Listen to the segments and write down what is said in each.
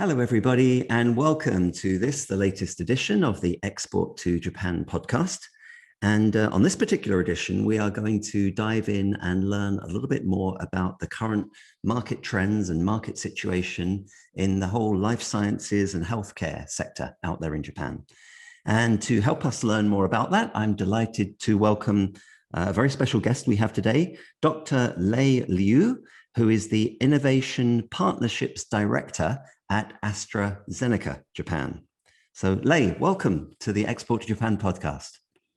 Hello, everybody, and welcome to the latest edition of the Export to Japan podcast. And on this particular edition, we are going to dive in and learn a little bit more about the current market trends and market situation in the whole life sciences and healthcare sector out there in Japan. And to help us learn more about that, I'm delighted to welcome a very special guest we have today, Dr. Lei Liu, who is the Innovation Partnerships Director at AstraZeneca Japan. So Lei, welcome to the Export to Japan podcast.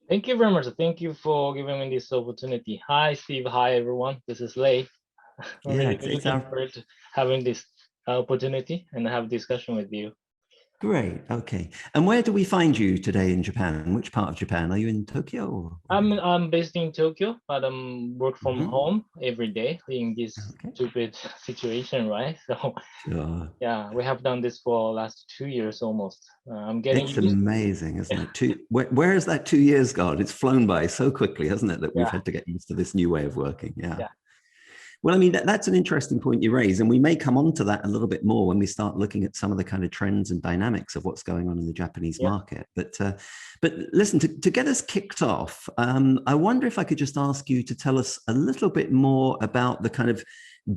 Thank you very much. Thank you for giving me this opportunity. Hi, Steve. Hi, everyone. This is Lei. I'm really looking forward to having this opportunity and have a discussion with you. Great. Okay. And where do we find you today in Japan? Which part of Japan? Are you in Tokyo? Or? I'm based in Tokyo, but I'm work from home every day in this stupid situation, right? So yeah, we have done this for last 2 years almost. I'm getting It's amazing, isn't it? Where has that 2 years gone? It's flown by so quickly, hasn't it, that we've had to get used to this new way of working. Yeah. Well, I mean, that's an interesting point you raise, and we may come on to that a little bit more when we start looking at some of the kind of trends and dynamics of what's going on in the Japanese market. But listen, to get us kicked off, I wonder if I could just ask you to tell us a little bit more about the kind of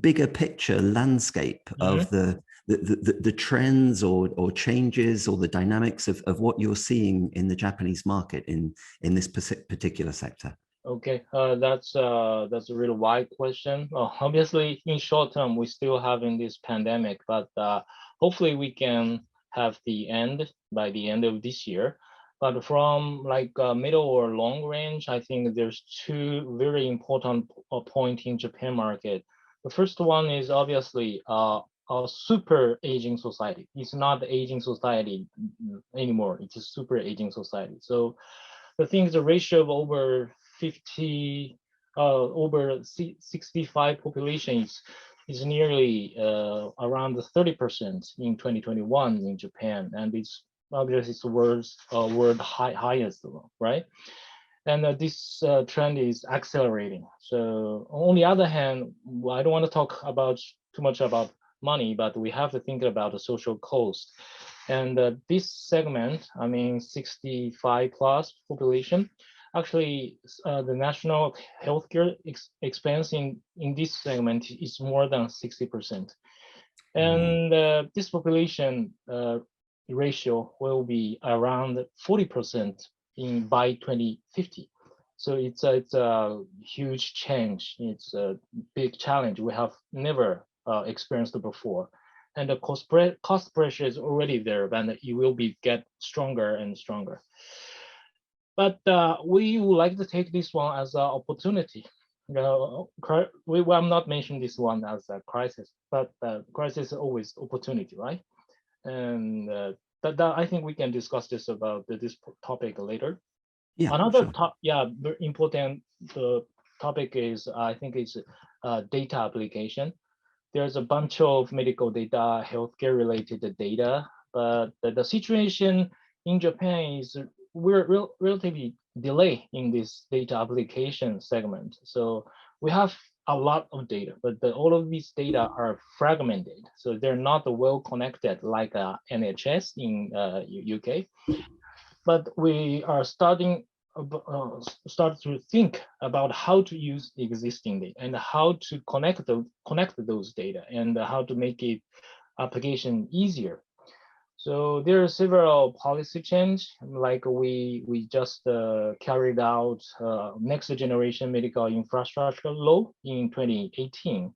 bigger picture landscape of the trends or changes or the dynamics of what you're seeing in the Japanese market in this particular sector. Okay, that's a really wide question. Obviously, in short term, we still having this pandemic, but hopefully we can have the end by the end of this year. But from like middle or long range, I think there's two very important point in Japan market. The first one is obviously a super aging society. It's not the aging society anymore. It's a super aging society. So the thing is the ratio of over 50, over 65 populations is nearly around 30% in 2021 in Japan, and it's obviously it's world highest, right? And this trend is accelerating. So on the other hand, I don't want to talk about too much about money, but we have to think about the social cost. And this segment, I mean 65 plus population, actually the national healthcare expense in this segment is more than 60%. And this population ratio will be around 40% by 2050. So it's a huge change. It's a big challenge we have never experienced before. And the cost pressure is already there, and it will get stronger and stronger. But we would like to take this one as an opportunity. I'm not mentioning this one as a crisis, but crisis is always opportunity, right? And I think we can discuss this about this topic later. Yeah, another very important topic is I think it's data application. There's a bunch of medical data, healthcare related data, but the situation in Japan is we're relatively delayed in this data application segment. So we have a lot of data, but all of these data are fragmented. So they're not well connected like NHS in UK. But we are start to think about how to use the existing data and how to connect those data and how to make it application easier. So there are several policy change, like we just carried out next generation medical infrastructure law in 2018.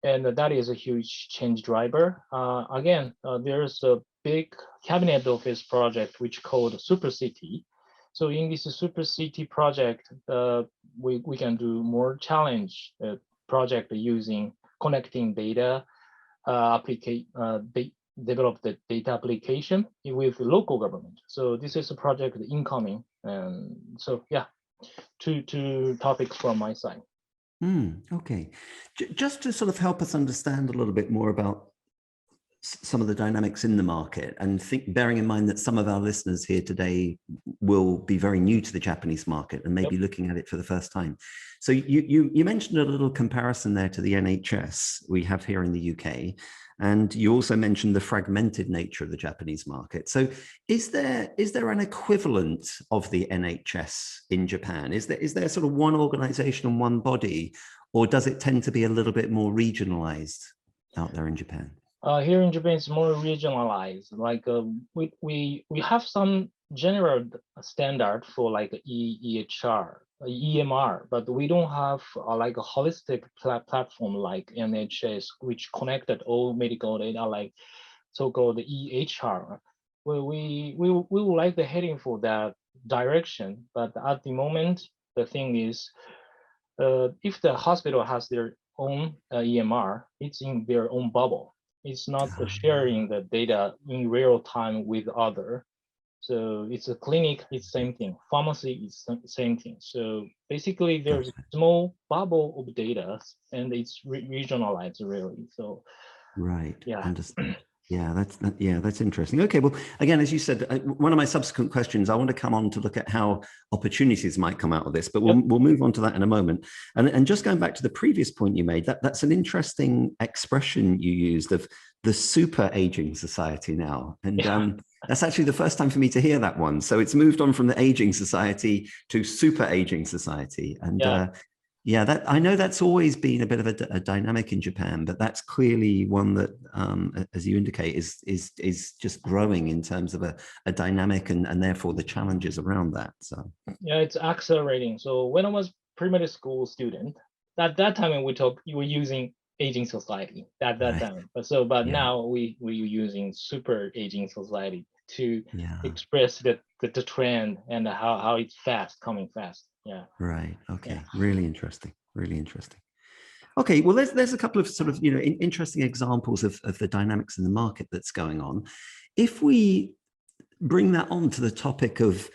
And that is a huge change driver. Again, there's a big cabinet office project which called Super City. So in this Super City project, we can do more challenge project using connecting data, develop the data application with local government. So this is a project incoming. And so yeah, two topics from my side. Okay. Just to sort of help us understand a little bit more about some of the dynamics in the market, and bearing in mind that some of our listeners here today will be very new to the Japanese market and maybe looking at it for the first time. So you mentioned a little comparison there to the NHS we have here in the UK. And you also mentioned the fragmented nature of the Japanese market. So is there an equivalent of the NHS in Japan? Is there sort of one organization and one body, or does it tend to be a little bit more regionalized out there in Japan? Here in Japan, it's more regionalized. Like we have some general standard for like EHR, EMR, but we don't have like a holistic platform like NHS, which connected all medical data, like so-called EHR. We would like the heading for that direction, but at the moment, the thing is, if the hospital has their own EMR, it's in their own bubble. It's not sharing the data in real time with other. So it's a clinic, it's same thing. Pharmacy is same thing. So basically there's a small bubble of data and it's regionalized really. So right, yeah. Understood. Yeah, that's interesting. Okay, well, again, as you said, one of my subsequent questions, I want to come on to look at how opportunities might come out of this, but we'll move on to that in a moment. And just going back to the previous point you made, that's an interesting expression you used of the super aging society now. And that's actually the first time for me to hear that one. So it's moved on from the aging society to super aging society. And yeah, that I know that's always been a bit of a dynamic in Japan, but that's clearly one that, as you indicate, is just growing in terms of a dynamic and therefore the challenges around that. So yeah, it's accelerating. So when I was primary school student, at that time you were using aging society at that time. But now we're using super aging society to express the trend and how it's coming fast. Yeah. Right. Okay. Really interesting. Really interesting. Okay. Well, there's a couple of sort of, interesting examples of the dynamics in the market that's going on. If we bring that on to the topic of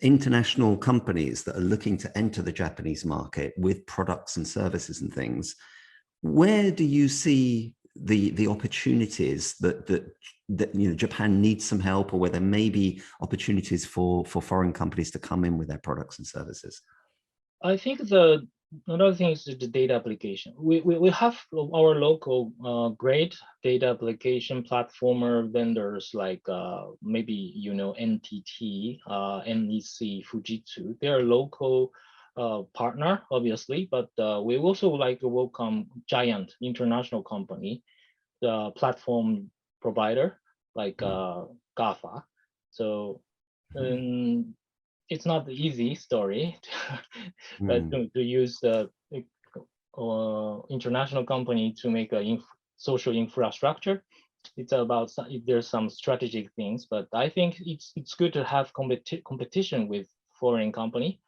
international companies that are looking to enter the Japanese market with products and services and things, where do you see the opportunities that Japan needs some help, or where there may be opportunities for foreign companies to come in with their products and services? I think another thing is the data application. We have our local great data application platformer vendors like maybe NTT, NEC, Fujitsu. They are local partner, obviously, but we also would like to welcome giant international company, the platform provider like GAFA. So it's not the easy story but to use the international company to make a social infrastructure. It's about there's some strategic things, but I think it's good to have competition with foreign company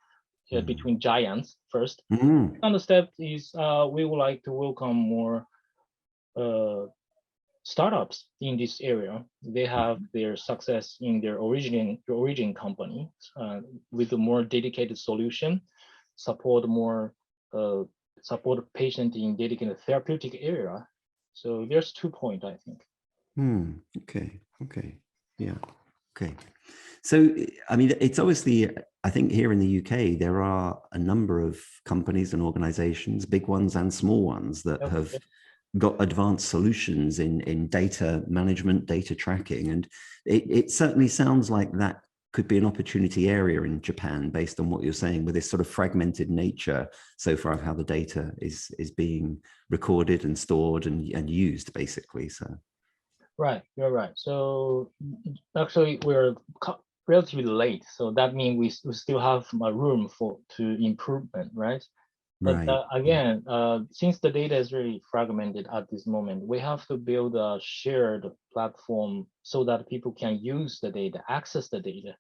between giants first. And the step is we would like to welcome more startups in this area. They have their success in their origin company with a more dedicated solution, support patient in dedicated therapeutic area. So there's 2 points, I think. Okay. Yeah. Okay. So, I mean, it's obviously, I think here in the UK, there are a number of companies and organizations, big ones and small ones, that have got advanced solutions in data management, data tracking. And it certainly sounds like that could be an opportunity area in Japan, based on what you're saying, with this sort of fragmented nature so far of how the data is being recorded and stored and used, basically. So right, you're right. So actually we're relatively late, so that means we still have room to improvement, right? But again, since the data is really fragmented at this moment, we have to build a shared platform so that people can use the data, access the data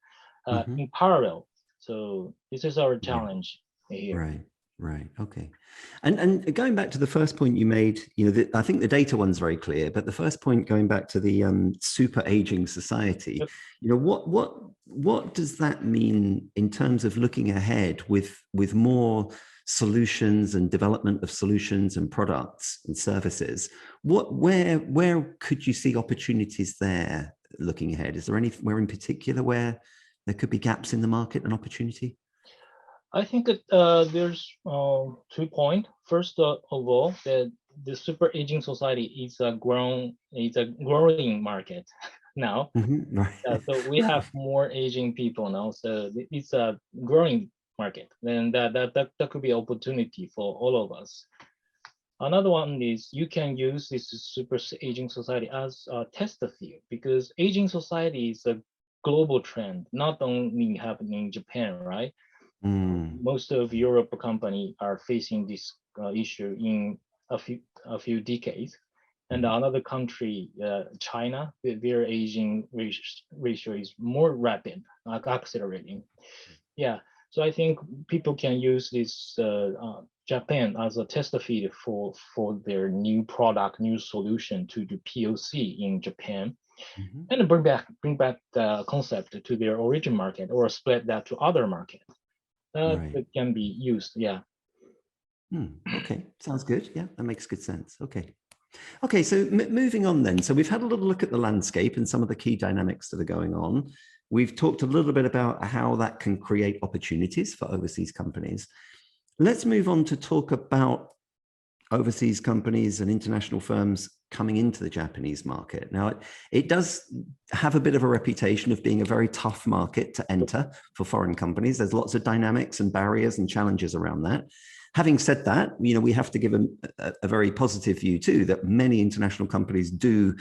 in parallel. So this is our challenge here. Right. Okay. And going back to the first point you made, I think the data one's very clear, but the first point, going back to the super aging society, what does that mean in terms of looking ahead with more solutions and development of solutions and products and services. Where could you see opportunities there looking ahead? Is there anywhere in particular where there could be gaps in the market and opportunity? I think there's 2 points. First of all, the super aging society is a growing market now. Right. So we have more aging people now, so it's a growing market. Then that could be opportunity for all of us. Another one is you can use this super aging society as a test field, because aging society is a global trend, not only happening in Japan, right? Most of Europe company are facing this issue in a few decades. And another country, China, their aging ratio is more rapid, like accelerating. Yeah, so I think people can use this Japan as a test field for their new product, new solution to do POC in Japan, and bring back the concept to their origin market or spread that to other market. That can be used, yeah. Okay, sounds good. Yeah, that makes good sense. Okay, so moving on then. So we've had a little look at the landscape and some of the key dynamics that are going on. We've talked a little bit about how that can create opportunities for overseas companies. Let's move on to talk about overseas companies and international firms coming into the Japanese market. Now, it does have a bit of a reputation of being a very tough market to enter for foreign companies. There's lots of dynamics and barriers and challenges around that. Having said that, we have to give a very positive view too, that many international companies do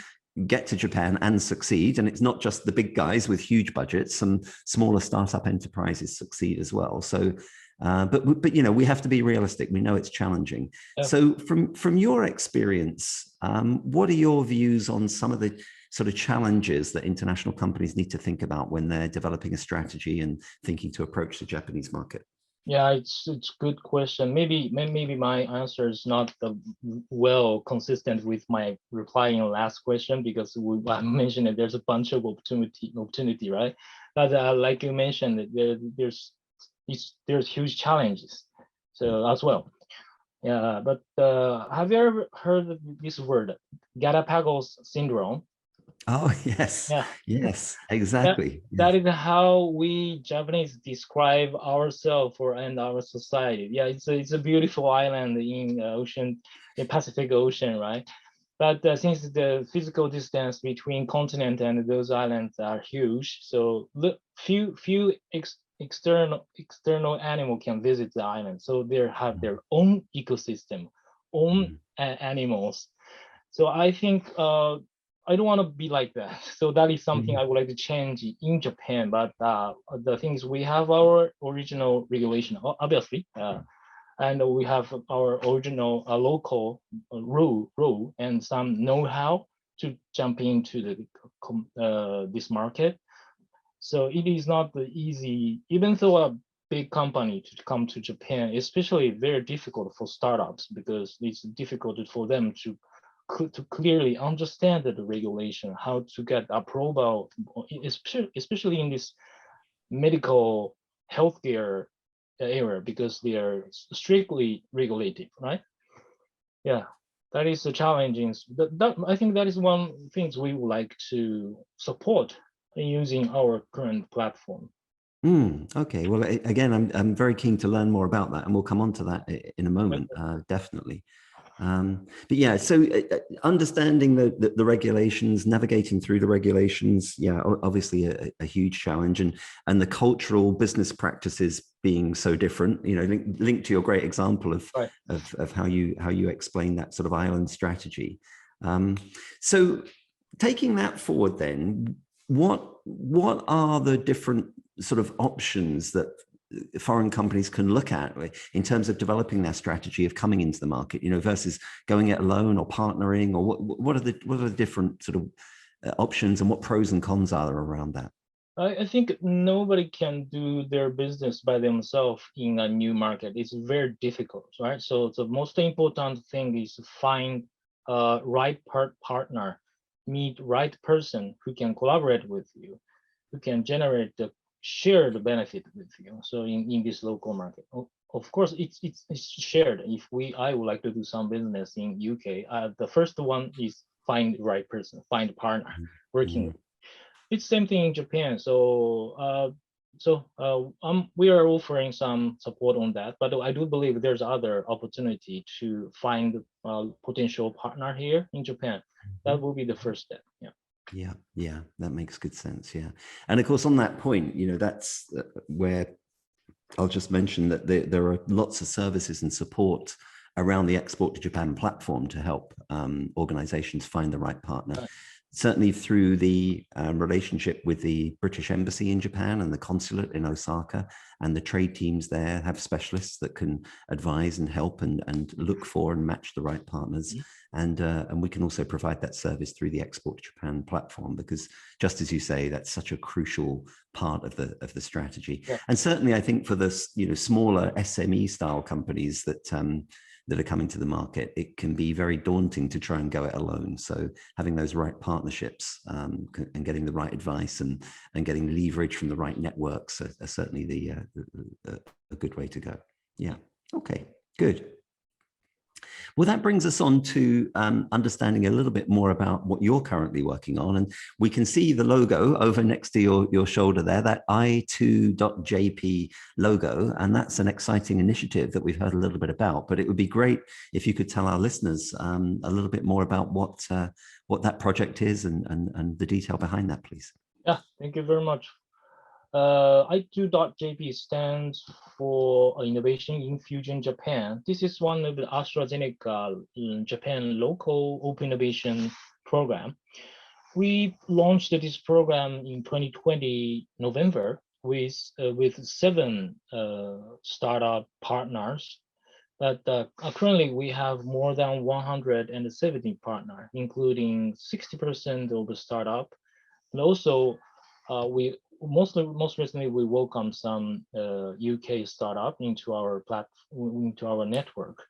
get to Japan and succeed. And it's not just the big guys with huge budgets, some smaller startup enterprises succeed as well. So, but we have to be realistic. We know it's challenging. Yeah. So from your experience, what are your views on some of the sort of challenges that international companies need to think about when they're developing a strategy and thinking to approach the Japanese market? Yeah, it's a good question. Maybe my answer is not well consistent with my reply in the last question, because I mentioned that there's a bunch of opportunity, right? But like you mentioned, there's huge challenges, so as well. Yeah, but have you ever heard of this word, Galapagos syndrome? Oh, yes. Yeah. Yes, exactly. That is how we Japanese describe ourselves and our society. Yeah, it's a beautiful island in the Pacific Ocean, right? But since the physical distance between continent and those islands are huge, so few external animal can visit the island. So they have their own ecosystem, own animals. So I think I don't want to be like that. So that is something I would like to change in Japan. But the thing is, we have our original regulation, obviously, and we have our original local rule and some know-how to jump into this market. So it is not easy, even though a big company to come to Japan, especially very difficult for startups, because it's difficult for them to clearly understand the regulation, how to get approval, especially in this medical healthcare area, because they are strictly regulated, right? Yeah, that is the challenging. I think that is one thing we would like to support using our current platform. Okay, well, again, I'm very keen to learn more about that, and we'll come on to that in a moment, definitely. But yeah, so understanding the regulations, navigating through the regulations, yeah, obviously a huge challenge, and the cultural business practices being so different, linked to your great example of how you explain that sort of island strategy. So taking that forward, then, what are the different sort of options that foreign companies can look at in terms of developing their strategy of coming into the market, versus going it alone or partnering, or what are the different sort of options, and what pros and cons are there around that? I think nobody can do their business by themselves in a new market. It's very difficult, right? So the most important thing is to find a right partner, meet right person who can collaborate with you, who can generate the shared benefit with you. So in this local market. of course, it's shared. If I would like to do some business in UK, the first one is find the right person, find a partner working. It's same thing in Japan. We are offering some support on that, but I do believe there's other opportunity to find a potential partner here in Japan. That will be the first step. Yeah. Yeah, that makes good sense. Yeah, and of course, on that point, that's where I'll just mention that there are lots of services and support around the Export to Japan platform to help organizations find the right partner. Certainly through the relationship with the British Embassy in Japan and the consulate in Osaka, and the trade teams there have specialists that can advise and help and look for and match the right partners. And we can also provide that service through the Export to Japan platform, because just as you say, that's such a crucial part of the strategy. Yeah. And certainly I think for the smaller SME style companies that are coming to the market, it can be very daunting to try and go it alone. So having those right partnerships and getting the right advice and getting leverage from the right networks are certainly a good way to go. Yeah. Okay, good. Well, that brings us on to understanding a little bit more about what you're currently working on. And we can see the logo over next to your shoulder there, that E2J logo. And that's an exciting initiative that we've heard a little bit about. But it would be great if you could tell our listeners a little bit more about what that project is and the detail behind that, please. Yeah, thank you very much. E2J stands for Innovation in Fusion Japan. This is one of the AstraZeneca Japan local open innovation program. We launched this program in 2020 November with 7 startup partners. But currently we have more than 170 partners, including 60% of the startup. And also most recently we welcomed some UK startup into our network.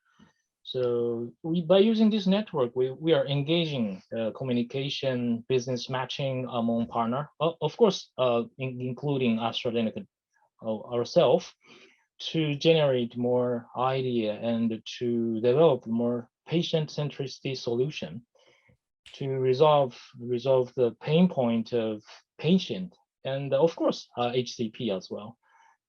So by using this network, we are engaging communication, business matching among partners, of course, including AstraZeneca ourselves, to generate more idea and to develop more patient centricity solution to resolve the pain point of patient and of course HCP as well.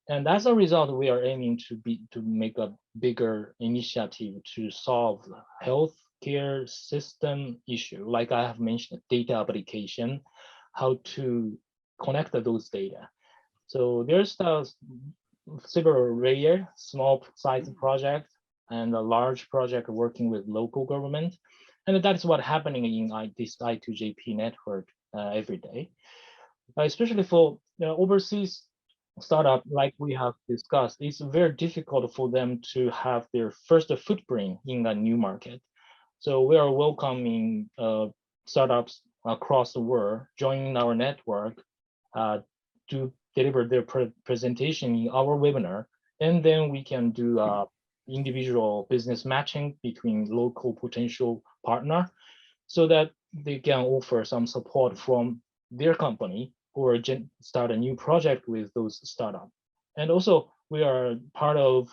And as a result, we are aiming to make a bigger initiative to solve healthcare system issue, like I have mentioned, data application, how to connect those data. So there's several layer, small size project and a large project working with local government. And that is what's happening in this E2J network every day. Especially for overseas startup, like we have discussed, it's very difficult for them to have their first footprint in a new market. So we are welcoming startups across the world joining our network to deliver their presentation in our webinar, and then we can do individual business matching between local potential partner, so that they can offer some support from their company or start a new project with those startups. And also we are part of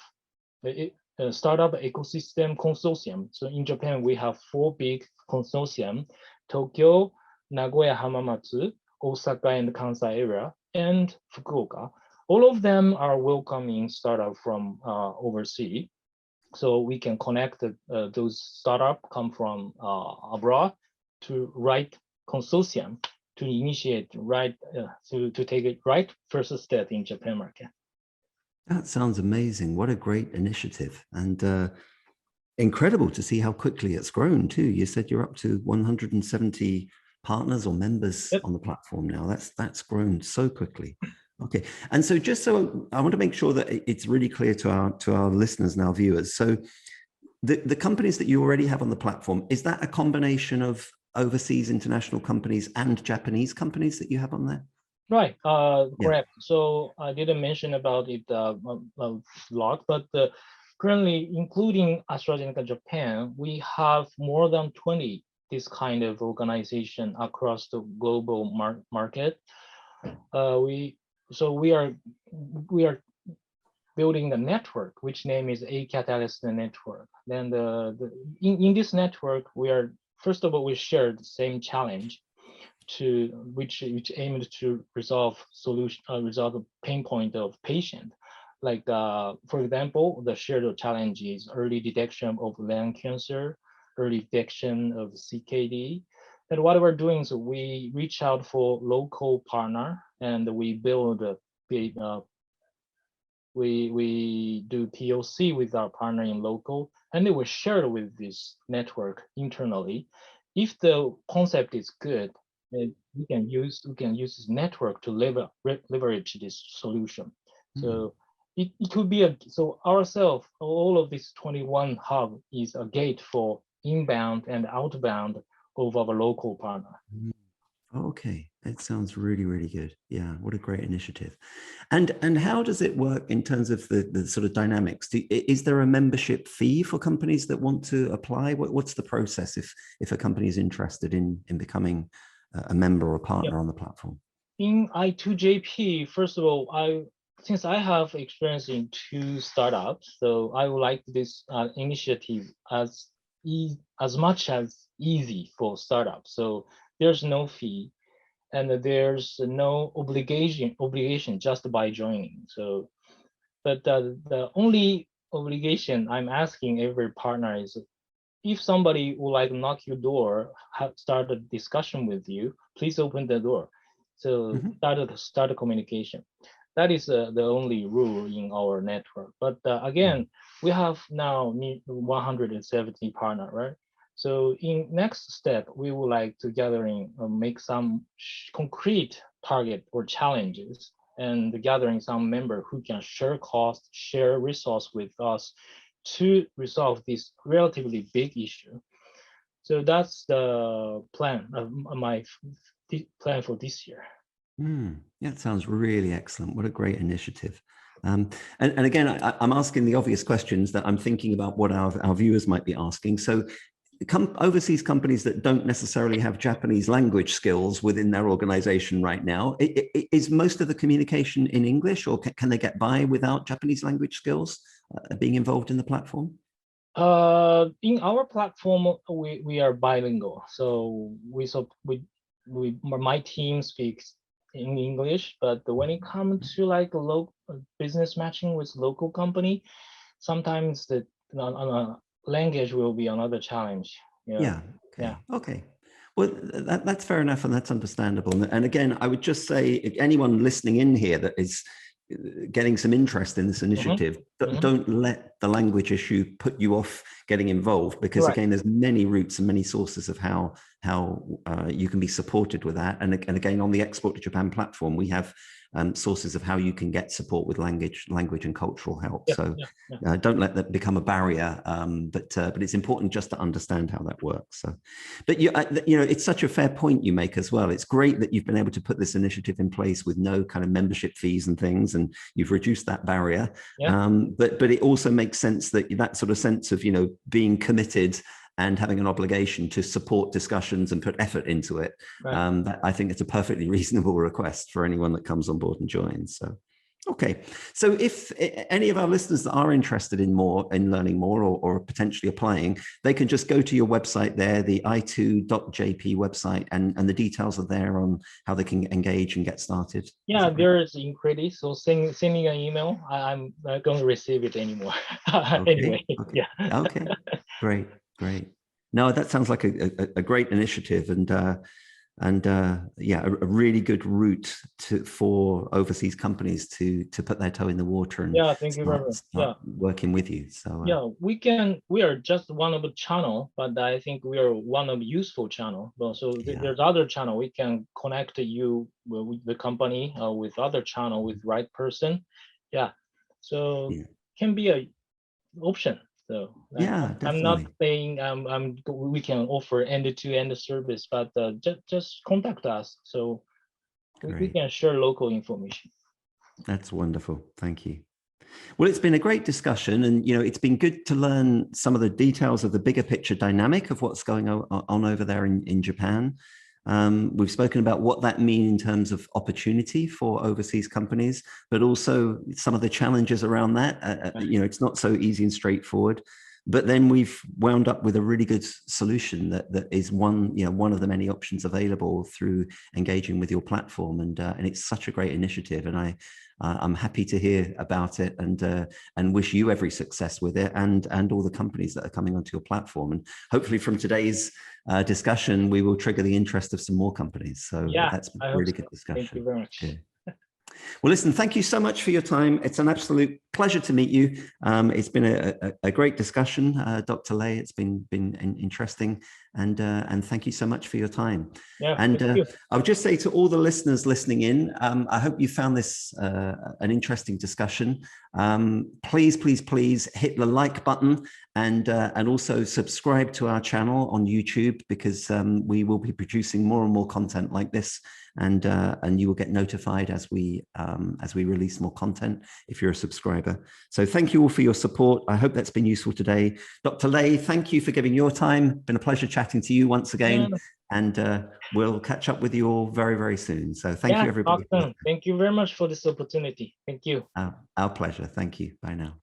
the startup ecosystem consortium. So in Japan, we have 4 big consortium: Tokyo, Nagoya, Hamamatsu, Osaka, and Kansai area, and Fukuoka. All of them are welcoming startup from overseas. So we can connect those startups come from abroad to right consortium to initiate to take it right first step in Japan market. That sounds amazing. What a great initiative, and incredible to see how quickly it's grown too. You said you're up to 170 partners or members on the platform now. That's grown so quickly. Okay, and so just so I want to make sure that it's really clear to our listeners and our viewers. So the companies that you already have on the platform, is that a combination of overseas international companies and Japanese companies that you have on there? Right, correct. Yeah. So I didn't mention about it a lot, but currently, including AstraZeneca Japan, we have more than 20 this kind of organization across the global market. We are building a network, which name is A Catalyst Network. Then in this network, we are, first of all, we share the same challenge to which aimed to resolve the pain point of patient. Like for example, the shared challenge is early detection of lung cancer, early detection of CKD. And what we're doing is we reach out for local partner and we build a we do POC with our partner in local, and they will share with this network internally. If the concept is good, we can use this network to leverage this solution. So it could be so ourselves, all of this 21 hub is a gate for inbound and outbound of our local partner. Okay, that sounds really, really good. Yeah, what a great initiative. And how does it work in terms of the sort of dynamics? Is there a membership fee for companies that want to apply? What's the process if a company is interested in becoming a member or partner on the platform? In E2J, first of all, since I have experience in 2 startups, so I would like this initiative as much as easy for startups. So there's no fee and there's no obligation just by joining. So, but the only obligation I'm asking every partner is, if somebody would like to knock your door, start a discussion with you, please open the door. So start a communication. That is the only rule in our network. But again, we have now 170 partners, right? So in next step, we would like to make some concrete target or challenges and gathering some member who can share cost, share resource with us to resolve this relatively big issue. So that's the plan of my plan for this year. Yeah, it sounds really excellent. What a great initiative. And again, I'm asking the obvious questions that I'm thinking about what our viewers might be asking. So overseas companies that don't necessarily have Japanese language skills within their organization right now, is most of the communication in English, or can they get by without Japanese language skills being involved in the platform? In our platform, we are bilingual. So my team speaks in English, but when it comes to like local business matching with local company, sometimes the language will be another challenge. Yeah. Okay. Well, that's fair enough, and that's understandable. And again, I would just say, if anyone listening in here that is getting some interest in this initiative, don't let the language issue put you off getting involved, because again, there's many routes and many sources of how you can be supported with that. And again, on the Export to Japan platform, we have sources of how you can get support with language and cultural help. Don't let that become a barrier. But it's important just to understand how that works. So, but you know, it's such a fair point you make as well. It's great that you've been able to put this initiative in place with no kind of membership fees and things, and you've reduced that barrier. But it also makes sense that sort of sense of, you know, being committed and having an obligation to support discussions and put effort into it. That, I think it's a perfectly reasonable request for anyone that comes on board and joins. So, okay. So if any of our listeners that are interested in learning more or potentially applying, they can just go to your website there, the E2J website, and the details are there on how they can engage and get started. Yeah, there is inquiry. So sending an email, I'm not going to receive it anymore. Anyway, yeah. Okay, great. No, that sounds like a great initiative, and yeah, a really good route for overseas companies to put their toe in the water and thank you very much. Start working with you. So we are just one of the channel, but I think we are one of useful channel. So there's other channel we can connect you with the company with other channel with right person. So can be a option. So I'm not saying we can offer end-to-end service, but just contact us so we can share local information. That's wonderful. Thank you. Well, it's been a great discussion, and it's been good to learn some of the details of the bigger picture dynamic of what's going on over there in Japan. We've spoken about what that means in terms of opportunity for overseas companies, but also some of the challenges around that. It's not so easy and straightforward. But then we've wound up with a really good solution that is one of the many options available through engaging with your platform, and it's such a great initiative. And I'm happy to hear about it, and wish you every success with it, and all the companies that are coming onto your platform. And hopefully, from today's discussion, we will trigger the interest of some more companies. So that's been a really good discussion. Thank you very much. Good. Well, listen, thank you so much for your time. It's an absolute pleasure to meet you. It's been a great discussion, Dr. Lei. It's been interesting, and thank you so much for your time. Yeah, and I would just say to all the listeners listening in, I hope you found this an interesting discussion. Please hit the like button, and also subscribe to our channel on YouTube, because we will be producing more and more content like this, and you will get notified as we release more content if you're a subscriber. So thank you all for your support. I hope that's been useful today. Dr. Lei, thank you for giving your time. Been a pleasure chatting to you once again, and we'll catch up with you all very, very soon. So thank you, everybody. Awesome. Thank you very much for this opportunity. Thank you. Our pleasure. Thank you. Bye now.